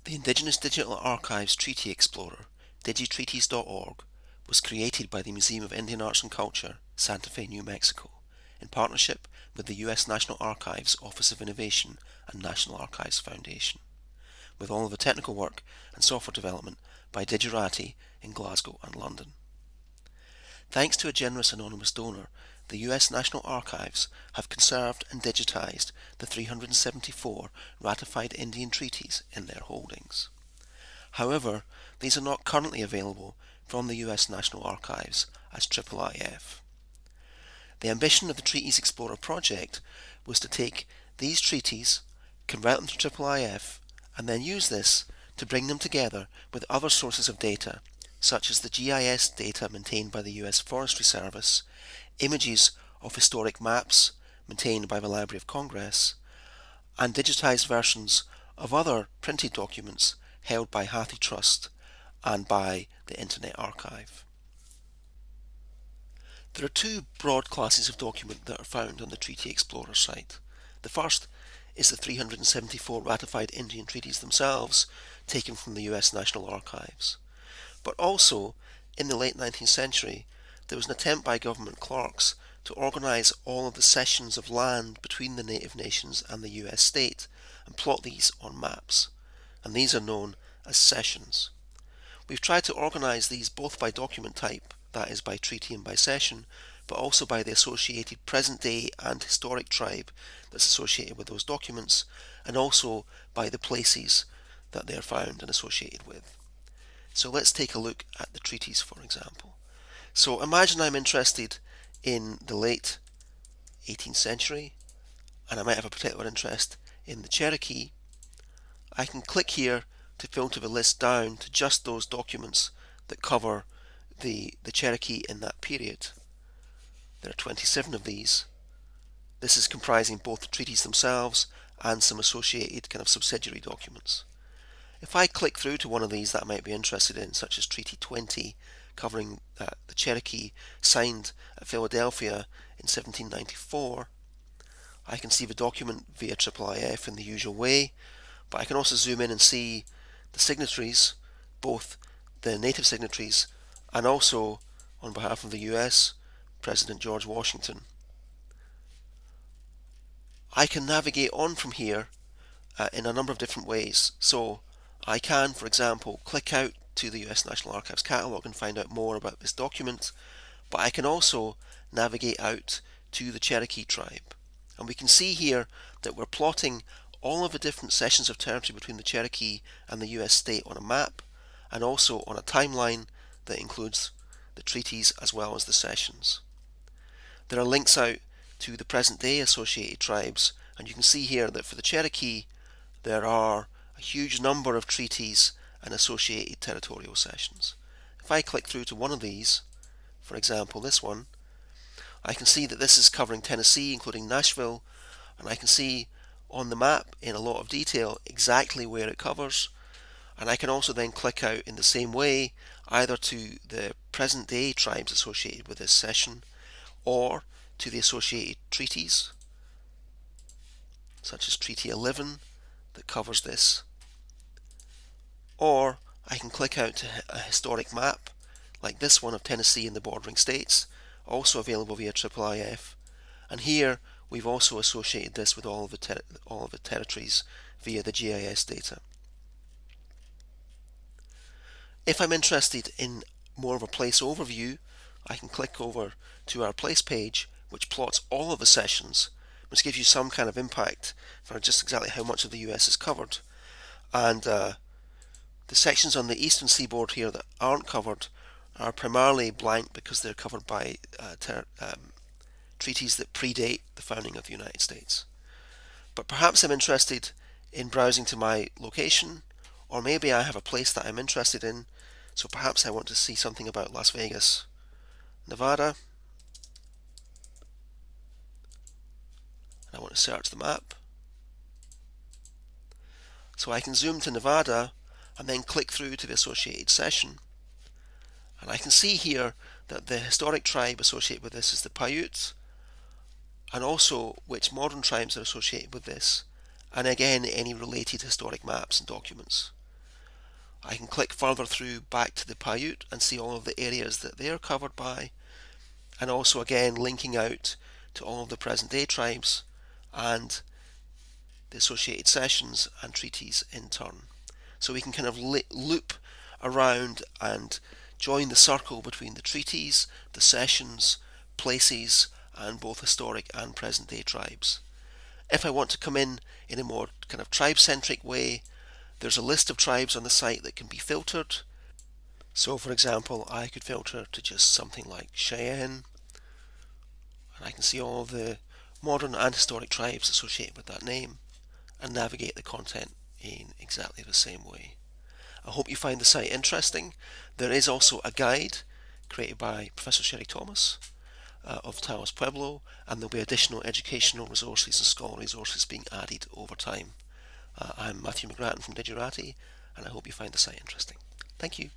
The Indigenous Digital Archives Treaty Explorer, digitreaties.org, was created by the Museum of Indian Arts and Culture, Santa Fe, New Mexico, in partnership with the U.S. National Archives Office of Innovation and National Archives Foundation, with all of the technical work and software development by Digirati in Glasgow and London. Thanks to a generous anonymous donor, the U.S. National Archives have conserved and digitized the 374 ratified Indian treaties in their holdings. However, these are not currently available from the U.S. National Archives as IIIF. The ambition of the Treaties Explorer project was to take these treaties, convert them to IIIF, and then use this to bring them together with other sources of data, such as the GIS data maintained by the U.S. Forestry Service, images of historic maps maintained by the Library of Congress, and digitized versions of other printed documents held by Hathi Trust and by the Internet Archive. There are two broad classes of document that are found on the Treaty Explorer site. The first is the 374 ratified Indian treaties themselves, taken from the US National Archives. But also, in the late 19th century, there was an attempt by government clerks to organise all of the cessions of land between the native nations and the US state and plot these on maps, and these are known as cessions. We've tried to organise these both by document type, that is by treaty and by cession, but also by the associated present day and historic tribe that's associated with those documents, and also by the places that they are found and associated with. So let's take a look at the treaties, for example. So imagine I'm interested in the late 18th century, and I might have a particular interest in the Cherokee. I can click here to filter the list down to just those documents that cover the Cherokee in that period. There are 27 of these. This is comprising both the treaties themselves and some associated kind of subsidiary documents. If I click through to one of these that I might be interested in, such as Treaty 20, covering the Cherokee, signed at Philadelphia in 1794, I can see the document via IIIF in the usual way, but I can also zoom in and see the signatories, both the native signatories and also, on behalf of the US, President George Washington. I can navigate on from here in a number of different ways. So I can, for example, click out to the US National Archives catalogue and find out more about this document, but I can also navigate out to the Cherokee tribe. And we can see here that we're plotting all of the different cessions of territory between the Cherokee and the US state on a map, and also on a timeline that includes the treaties as well as the cessions. There are links out to the present day associated tribes, and you can see here that for the Cherokee there are a huge number of treaties and associated territorial cessions. If I click through to one of these, for example this one, I can see that this is covering Tennessee, including Nashville, and I can see on the map in a lot of detail exactly where it covers. And I can also then click out in the same way either to the present day tribes associated with this cession or to the associated treaties, such as Treaty 11 that covers this, or I can click out to a historic map like this one of Tennessee and the bordering states, also available via IIIF, and here we've also associated this with all of the territories via the GIS data. If I'm interested in more of a place overview, I can click over to our place page, which plots all of the cessions, which gives you some kind of impact for just exactly how much of the US is covered. And the sections on the eastern seaboard here that aren't covered are primarily blank because they're covered by treaties that predate the founding of the United States. But perhaps I'm interested in browsing to my location, or maybe I have a place that I'm interested in, so perhaps I want to see something about Las Vegas, Nevada. I want to search the map. So I can zoom to Nevada and then click through to the associated session. And I can see here that the historic tribe associated with this is the Paiutes, and also which modern tribes are associated with this, and again any related historic maps and documents. I can click further through back to the Paiute and see all of the areas that they're covered by, and also again linking out to all of the present day tribes and the associated sessions and treaties in turn. So we can kind of loop around and join the circle between the treaties, the sessions, places, and both historic and present day tribes. If I want to come in a more kind of tribe-centric way, there's a list of tribes on the site that can be filtered. So for example, I could filter to just something like Cheyenne, and I can see all the modern and historic tribes associated with that name and navigate the content in exactly the same way. I hope you find the site interesting. There is also a guide created by Professor Sherry Thomas of Taos Pueblo, and there'll be additional educational resources and scholarly resources being added over time. I'm Matthew McGrattan from Digerati, and I hope you find the site interesting. Thank you.